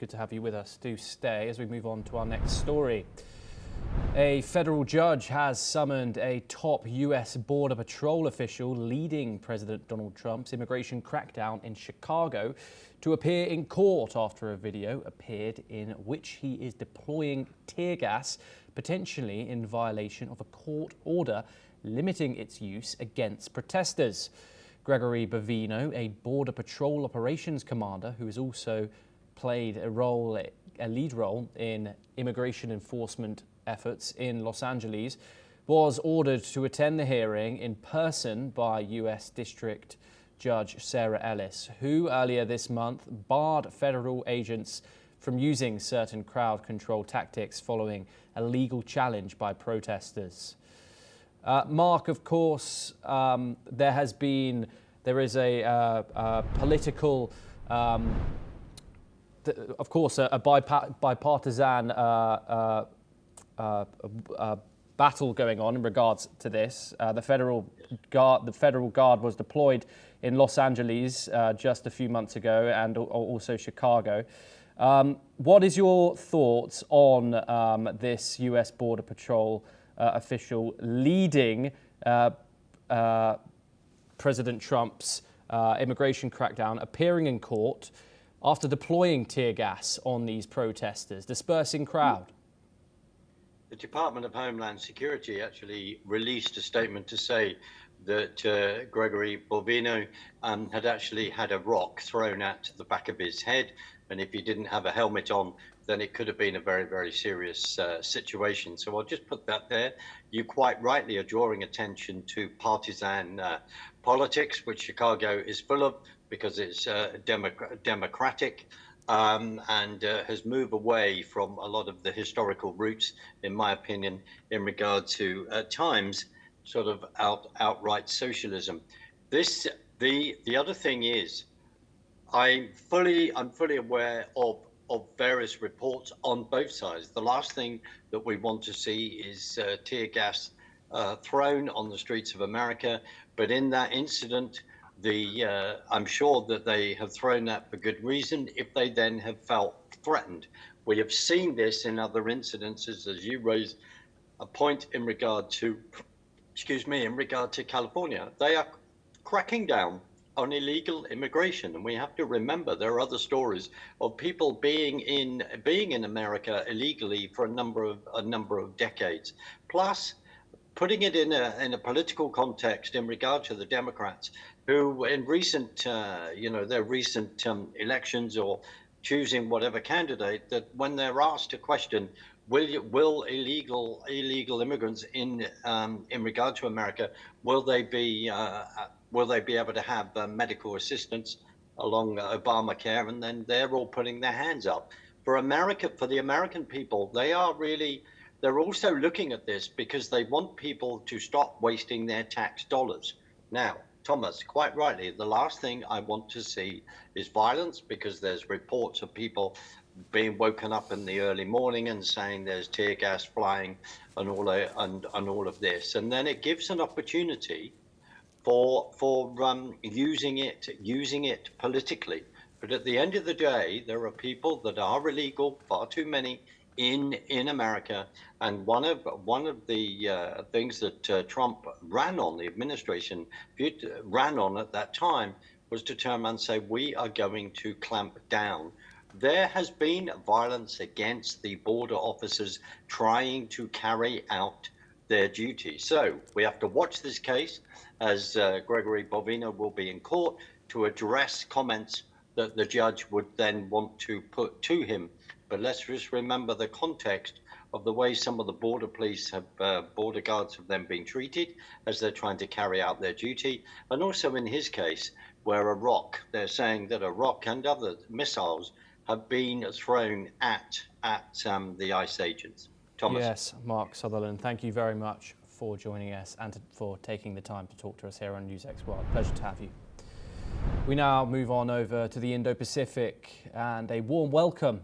Good to have you with us. Do stay as we move on to our next story. A federal judge has summoned a top U.S. Border Patrol official leading President Donald Trump's immigration crackdown in Chicago to appear in court after a video appeared in which he is deploying tear gas, potentially in violation of a court order limiting its use against protesters. Gregory Bovino, a Border Patrol operations commander who has also played a lead role in immigration enforcement efforts in Los Angeles, was ordered to attend the hearing in person by U.S. District Judge Sarah Ellis, who earlier this month barred federal agents from using certain crowd control tactics following a legal challenge by protesters. Mark, of course, there is a political of course, a bipartisan battle going on in regards to this. The federal guard was deployed in Los Angeles just a few months ago, and also Chicago. What is your thoughts on this U.S. Border Patrol official leading President Trump's immigration crackdown, appearing in court after deploying tear gas on these protesters, dispersing crowd? The Department of Homeland Security actually released a statement to say that Gregory Bovino had actually had a rock thrown at the back of his head, and if he didn't have a helmet on, then it could have been a very, very serious situation. So I'll just put that there. You quite rightly are drawing attention to partisan politics, which Chicago is full of, because it's democratic and has moved away from a lot of the historical roots, in my opinion, in regard to, at times, sort of outright socialism. The other thing is, I'm fully aware of various reports on both sides. The last thing that we want to see is tear gas thrown on the streets of America. But in that incident, I'm sure that they have thrown that for good reason if they then have felt threatened. We have seen this in other incidences, as you raise a point in regard to, in regard to California. They are cracking down on illegal immigration, and we have to remember there are other stories of people being in America illegally for a number of decades. Plus, putting it in a political context in regard to the Democrats, who in recent their recent elections, or choosing whatever candidate, that when they're asked a question, will illegal immigrants in regard to America, will they be able to have medical assistance along Obamacare? And then they're all putting their hands up. For America, for the American people, they're also looking at this because they want people to stop wasting their tax dollars. Now, Thomas, quite rightly, the last thing I want to see is violence, because there's reports of people being woken up in the early morning and saying there's tear gas flying and all of this. And then it gives an opportunity for using it politically. But at the end of the day, there are people that are illegal, far too many, in America, and one of the things that Trump ran on, the administration ran on at that time, was to turn around and say, we are going to clamp down. There has been violence against the border officers trying to carry out their duty. So we have to watch this case, as Gregory Bovino will be in court to address comments that the judge would then want to put to him. But let's just remember the context of the way some of the border police border guards have then been treated as they're trying to carry out their duty. And also in his case, where they're saying that a rock and other missiles have been thrown at the ICE agents. Thomas. Yes, Mark Sutherland, thank you very much for joining us and for taking the time to talk to us here on NewsX World. Pleasure to have you. We now move on over to the Indo-Pacific, and a warm welcome